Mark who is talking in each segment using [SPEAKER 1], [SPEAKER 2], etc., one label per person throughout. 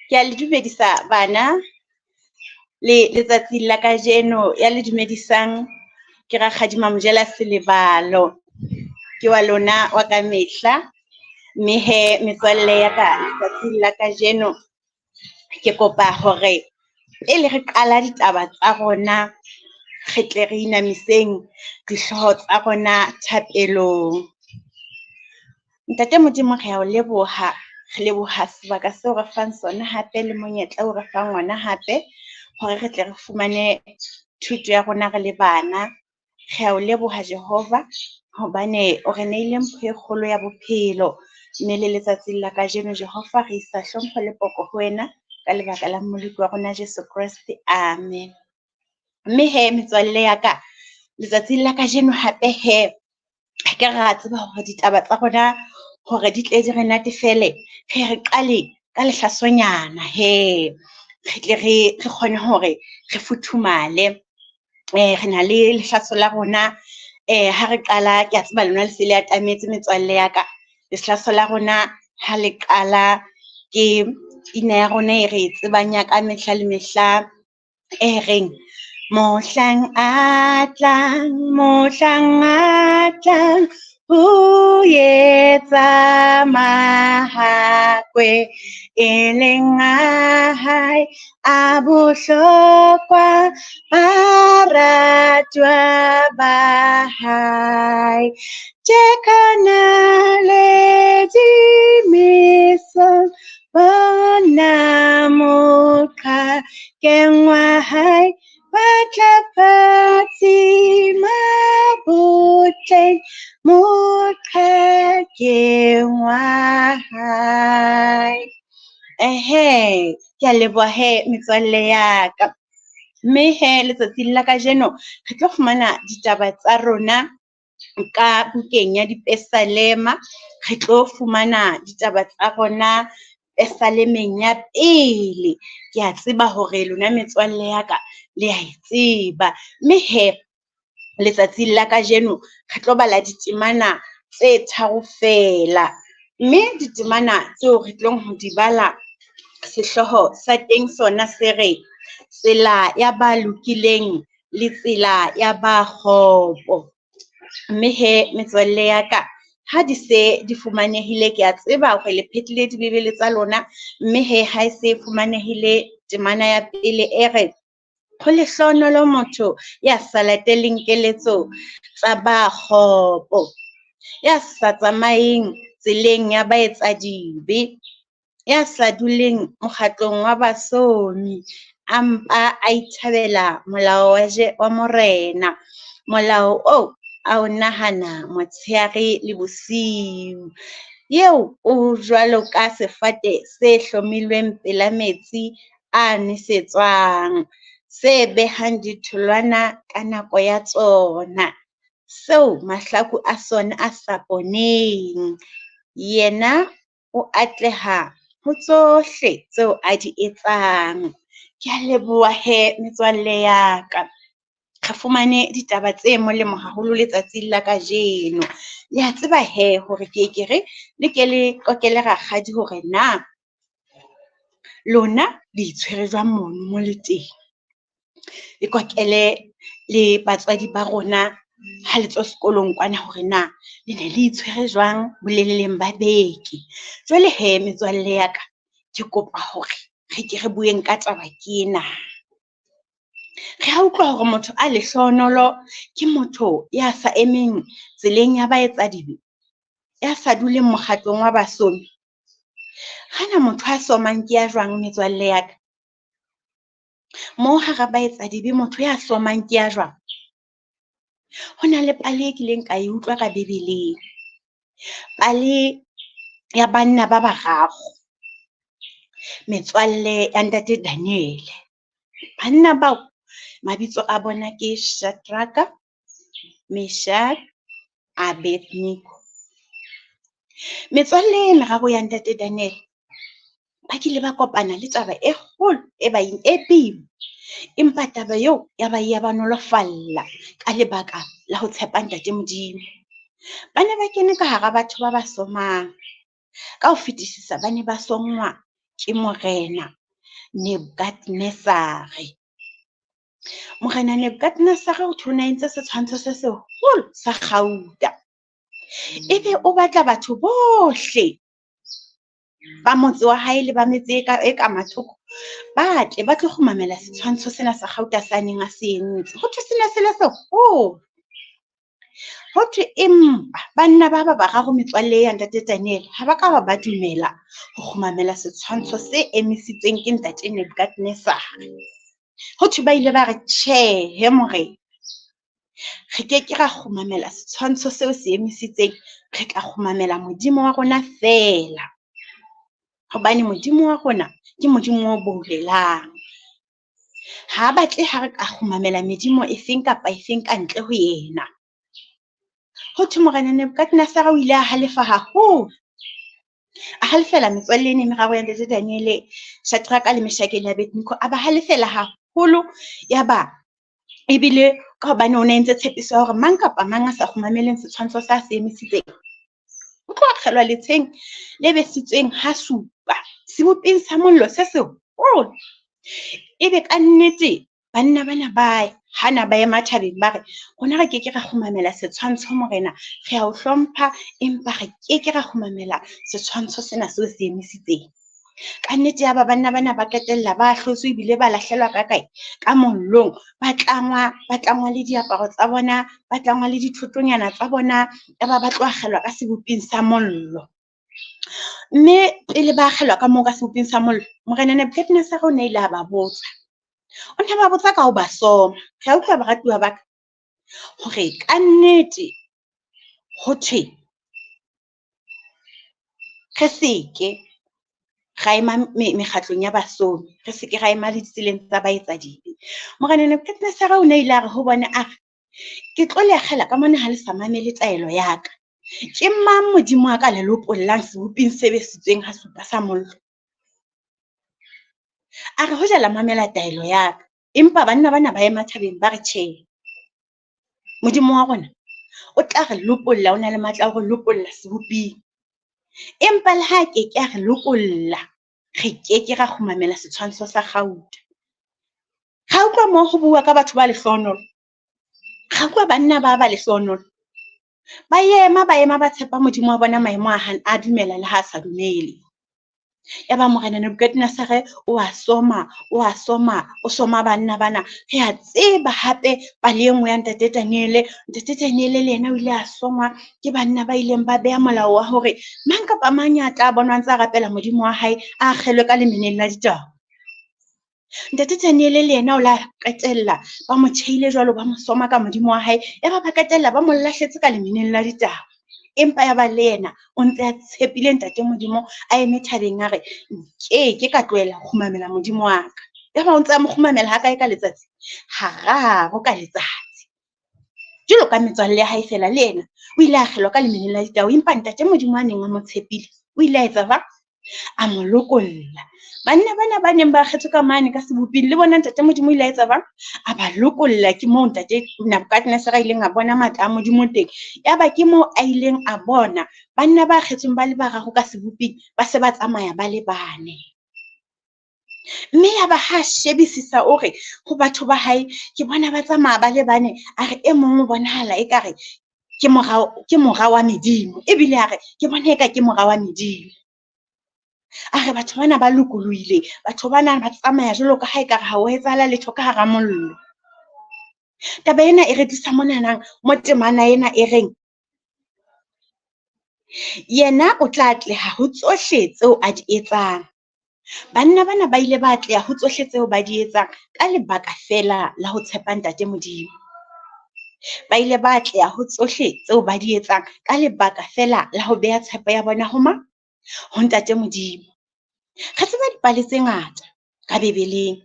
[SPEAKER 1] Ke a le dumedisa bana le letsatsi la kajeno ya le dumedisang ke Rakgadi Mamojela Selebalo ke wa lona wa ka mehla mme he metswalle ya ka letsatsi la kajeno ke kopa hore pele re qala ditaba tsa rona re tle re inamiseng dihloho tsa rona thapelong. Ntate Modimo re a o leboha, re leboha sebaka seo re fang sona hape le monyetla o re fang ona hape hore re tle re fumane thuto ya rona re le bana. Re a o leboha Jehova hobane o re neile mpho e kgolo ya bophelo mme le letsatsing la kajeno Jehova re isa hlompho le poko ho wena ka lebaka la moloko wa rona Jesu Kriste. Amen. Mme he metswalle ya ka letsatsing la kajeno hape he ke ra tseba hore ditaba tsa rona hore di tle di re natefele re qale ka lehlasonyana he re tle re kgone hore re futhumale. Re na le lehlaso la rona ha re qala ke a tseba lona le se le atametse metswalle ya ka. Lehlaso la rona ha le qala ke ina ya rona e re tsebang ya ka mehla le mehla e reng mohlang a tlang ho etsa mahakwe e leng a hae a bohlokwa baratwa ba hae tje kana le dimiso bona mokga kengwa hae Batlapatsi mabutleng moqhakeng wa hae. Ke a leboha he metswalle ya ka. Mme he letsatsing la kajeno re tlo fumana ditaba tsa rona ka bukeng ya Dipesalema. Re tlo fumana ditaba tsa rona Pesalemeng ya pele. Ke a tseba hore lona metswalle ya ka le a e tseba. Mme he letsatsing la kajeno re tlo bala ditemana tse tharo fela. Mme ditemana tseo re tlong ho di bala sehloho sa teng sona se re tsela ya ba lokileng le tsela ya ba kgopo. Mme he metswalle ya ka ha di se di fumanehile ke a tseba hore le phethile dibebele tsa lona. Mme he ha e se fumanehile temana ya pele e re ho lehlohonolo motho ya sa lateleng keletso tsa ba kgopo, ya sa tsamaeng tseleng ya baetsadibe, ya sa duleng mokgatlong wa basomi, ampa a ithabela molao wa morena, molao o a o nahana motshehare le bosiu, yeo o jwalo ka sefate se hlomilweng pela metsi a nesetswang, se behang ditholwana ka nako ya tsona, seo mahlaku a sona a sa poneng. Yena o atleha ho tsohle tseo a di etsang. Ke a leboha he metswalle ya ka. Re fumane ditaba tse molemo haholo letsatsing la kajeno. Le a tseba he hore ke re le ke le qokele rakgadi hore na lona le itshwere jwang mono mo le teng. Le kokele le batswadi ba rona ha le tswa sekolong kwana hore na le ne le itshwere jwang boleleleng ba beke. Jwale he metswalle ya ka ke kopa hore re ke re bueng ka taba ke ena. Re a utlwa hore motho a lehlohonolo ke motho ya sa emeng tseleng ya baetsadibe, ya sa duleng mokgatlong wa basomi. Hana motho a somang ke ya jwang metswalle ya ka? Moo hara baetsadibe motho ya somang ke ya jwang? Ho na le pale e kileng ka e utlwa ka Bebeleng. Pale ya banna ba bararo. Metswalle ya ntate Daniel. Banna bao mabitso a bona ke Shadraka, Meshach, Abednego. Metswalle e meraro ya ntate Daniel ba kile ba kopana le taba e kgolo e boima. Empa taba eo ya ba nolofalla ka lebaka la ho tshepa ntate Modimo. Ba ne ba kene ka hara batho ba ba somang. Ka ho fetisisa ba ne ba songwa ke morena Nebukadnezar. Morena Nebukadnezar o thona entse setshwantsho se seholo sa gauta. Ebe o batla batho bohle ba motse wa hae le ba metse e ka mathoko batle ba tlo go mamela setshwantsho sena sa gauta sa neng a se entse. Go thwe sena se le seholo. Ho thwe empa banna ba bararo metswalle ya ntate Daniel ha ba ka ba dumela ho kgumamela setshwantsho se emisitsweng ke ntate Nebukadnezar. Ho thwe ba ile ba re tjhe morena, re ke ra kgumamela setshwantsho seo se emisitseng, re tla kgumamela modimo wa rona fela. Hobane modimo wa rona ke modimo o boulelang. Ha batle ha re ka kgumamela medimo efeng kapa efeng ka ntle ho yena. Ho thwe morena Nebukadnezar o ile a halefa haholo. A halefela metswalle ene meraro ya ntate Daniel, Shadraka le Meshaki le Abednego, a ba halefela haholo. Yaba ebile ka hobane o ne entse tshepiso ya hore mang kapa mang a sa kgumameleng setshwantsho sa se emisitseng, o tlo akgelwa letsheng le besitsweng ha supa seboping sa mollo se seholo. Ebe ka nnete banna bana ba hana ba ema thabeng ba re rona re ke ra kgumamela setshwantsho morena, re a o hlompha empa re ke ra kgumamela setshwantsho sena seo se emisitseng. Ka nnete ya ba banna bana ba qetella ba hlotswe ebile ba lahlelwa ka kae ka mollong, ba tlangwa le diaparo tsa bona, ba tlangwa le dithotonyana tsa bona, ba tlo akgelwa ka seboping sa mollo. Mme pele ba akgelwa ka moo ka seboping sa mollo, morena Nebukadnezar o ne ile a ba botsa. O ne ba botsa ka ho ba soma. Re utlwa baratuwa ba ka hore ka nnete ho thwe re seke ra ema mekgatlong ya basomi, re seke ra ema le ditseleng tsa baetsa dibe. Morena Nebukadnezar o ne ile a re ho bona a re ke tlo le akgela ka mona ha le sa mamele taelo ya ka. Ke mang modimo wa ka le lopollang seboping se besitsweng ha supa sa mollo? A re hoja la mamela taelo ya ka, empa banna bana ba ema thabeng ba re tjhe, modimo wa rona o tla re lopolla, o na le matla a ho lopolla seboping. Empa le ha ke a re lokolla, re ke ra kgumamela setshwantsho sa gauta. Ga utlwa mo go bua ka batho ba lehlohonolo, ga utlwa banna ba lehlohonolo ba ema ba tshepa modimo wa bona maemo a dumela le ha sa dumele. Ya ba morena Nebukadnezar o soma banna bana. Re a tseba hape pale e nngwe ya ntate Daniel le yena o ile a somwa ke banna ba ileng ba beha molao wa hore mang kapa mang ya tla bonwa ntse a rapela modimo wa hae a akgelwe ka lemeneng la ditau. Ntate Daniel le yena o la qetella ba mo tjheile jwalo, ba mo soma ka modimo wa hae, ya ba qetella ba mo lahletse ka lemeneng la ditau. Empa ya ba le yena o ntse a tshepile ntate modimo, a eme thabeng a re ke ka tlohela ho kgumamela modimo wa ka. Ya ba o ntse a mo kgumamela ha kae ka letsatsi? Hararo ka letsatsi. Jwalo ka metswalle ya hae fela, le yena o ile a akgelwa ka lemeneng la ditau, empa ntate modimo a neng a mo tshepile o ile a etsa jwang? A mo lokolla. Banna bana ba neng ba kgethwe ka mane ka seboping, le bona ntate modimo o ile a etsa jwang? A ba lokolla. Ke moo ntate Nebukadnezar a ileng a bona matla a modimo teng. Ya ba ke moo a ileng a bona banna ba kgethweng ba le bararo ka seboping ba se ba tsamaya ba le bane. Mme ya ba ha shebisisa o re ho batho ba hae ke bona ba tsamaya ba le bane, a re e mong o bonahala ekare ke morao wa medimo, ebile a re ke bona eka ke morao wa medimo. A re batho bana ba lokolohile, batho bana ba tsamaya jwalo ka ha ekare ha o etsahala letho ka hara mollo. Taba ena e re tlisa monanang mo temana ena e reng yena o tla atleha ho tsohle tseo a di etsang. Banna bana ba ile ba atleha ho tsohle tseo ba di etsang ka lebaka fela la ho tshepa ntate modimo. Ba ile ba atleha ho tsohle tseo ba di etsang ka lebaka fela la ho beha tshepo ya bona ho mang? Ho ntate modimo. Re tseba dipale tse ngata ka Bebeleng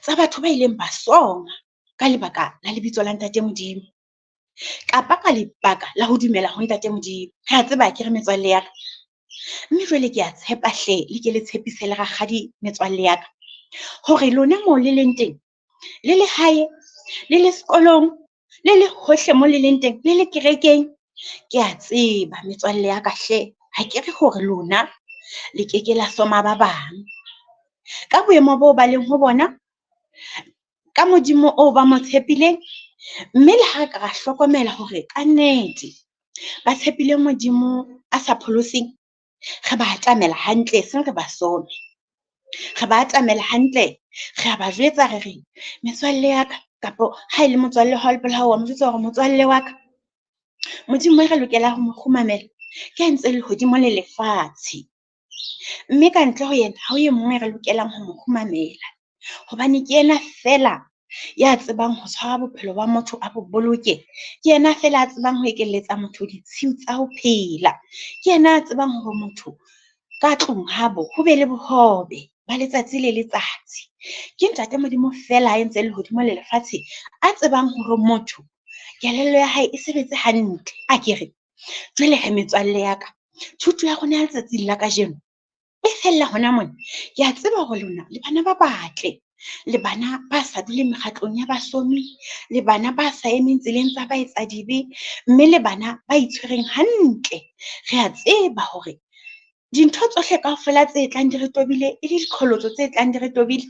[SPEAKER 1] tsa batho ba ileng ba soma ka lebaka la lebitso la ntate modimo, kapa ka lebaka la ho dumela ho ntate modimo. Re a tseba ke re metswalle ya ka. Mme jwale ke a tshepa hle, le ke le tshepise le rakgadi metswalle ya ka hore lona moo le leng teng, le le hae, le le sekolong, le le hohle moo le leng teng, le le kerekeng, ke a tseba metswalle ya ka hle, ha ke re hore lona le ke la soma ba bang. ka boemo bo ba leng ho bona, ka modimo o ba mo tshepileng, mme le ha ka ra hlokomela hore ka nnete ba tshepile modimo a sa pholoseng, re ba atamela hantle seng re ba some. Re ba atamela hantle, re a ba jwetsa re re metswalle ya ka, kapo ha ele motswalle wa hao le pela hao wa mo jwetsa hore motswalle wa ka, modimo re lokela ho mo kgumamela ke a ntse lehodimo le lefatshe, mme ka ntle ho yena ha o ye mongwe re lokelang ho mo kgumamela, hobane ke yena fela ya tsebang ho tshwara bophelo ba motho a bo boloke, ke yena fela a tsebang ho ekeletsa motho ditshiu tsa ho phela, ke yena a tsebang hore motho ka tlung habo ho be le bohobe ba letsatsi le letsatsi. Ke ntate Modimo fela a entse lehodimo le lefatshe, a tsebang hore motho kelello ya hae e sebetse hantle. A ke re jwale he metswalle ya ka, thuto ya rona ya letsatsing la kajeno e fella hona mona. Ke a tseba hore lona le bana ba batle, le bana ba sa dule mekgatlong ya basomi, le bana ba sa emeng tseleng tsa baetsa dibe, mme le bana ba itshwereng hantle. Re a tseba hore dintho tsohle kaofela tse tlang di re tobile, e le diqholotso tse tlang di re tobile,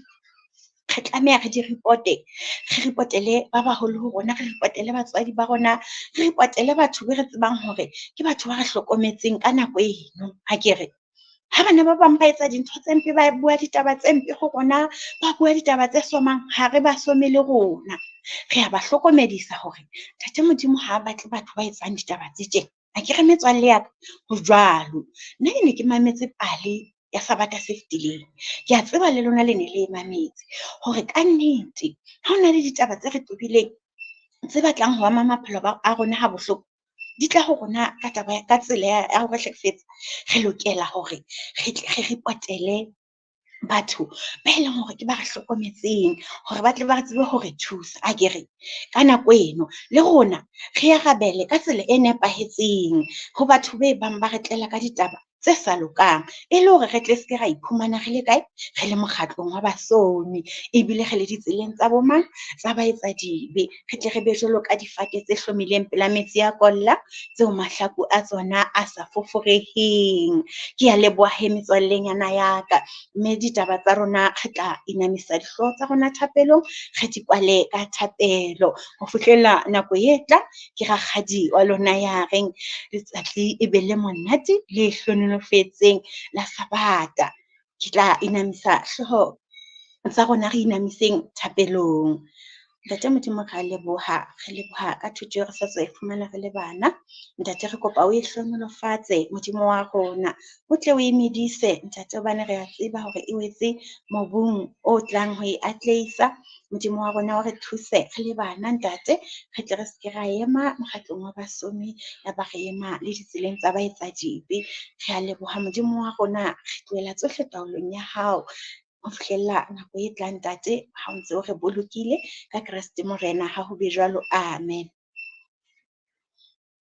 [SPEAKER 1] re tlameha re di ripote, re ripotele ba baholo ho rona, re ripotele batswadi ba rona, re ripotele batho be re tsebang hore ke batho ba re hlokometseng ka nako eno. Ha ke re ha bana ba bang ba etsa dintho tse mpe, ba bua ditaba tse mpe ho rona, ba bua ditaba tse somang, ha re ba some le rona. Re a ba hlokomedisa hore Tate Modimo ha batle batho ba etsang ditaba tse tjena. A ke re metswalle ya ka, ho jwalo. Nna ke ne ke mametse pale ya Sabata se fetileng, ke a tseba le lona le ne le mametse hore ka nnete ha hona le ditaba tse re tobileng, tse batlang ho ama maphelo a rona ha bohloko, di tla ho rona ka tsela ya ho re hlekefetsa. Re lokela hore re tle re ripotele batho ba eleng hore ke ba re hlokometseng, hore ba tle ba re tsebe hore thusa. A ke re ka nako eno le rona re arabele ka tsela e nepahetseng ho batho be bang ba re tlela ka ditaba tse sa lokang, e le hore re tle se ke ra iphumana re le kae, re le mokgatlong wa basomi, ebile re le ditseleng tsa bo mang, tsa baetsa dibe. Re tle re be jwalo ka difate tse hlomileng pela metsi a kolla, tseo mahlaku a tsona a sa foforeheng. Ke a leboha he metswallenyana ya ka, mme ditaba tsa rona re tla inamisa dihlooho tsa rona thapelong, re di kwale ka thapelo ho fihlella nako e tlang. Ke rakgadi wa lona ya reng letsatsi e be le monate le hlonolofetseng la Sabata. Ke tla inamisa hlooho tsa rona, re inamiseng thapelong. Ntate Modimo re a leboha, re leboha ka thuto eo re sa tswa e fumana re le bana. Ntate re kopa o e hlonolofatse Modimo wa rona, o tle o e medise ntate, hobane re a tseba hore e wetse mobung o tlang ho e atlehisa. Modimo wa rona o re thuse re le bana ntate, re tle re se ke ra ema mokgatlong wa basomi, ya ba re ema le ditseleng tsa baetsa dibe. Re a leboha Modimo wa rona, re tlohela tsohle taolong ya hao ho fihlella nako e tlang ntate, ha o ntse o re bolokile ka Kreste Morena, ha ho be jwalo. Amen.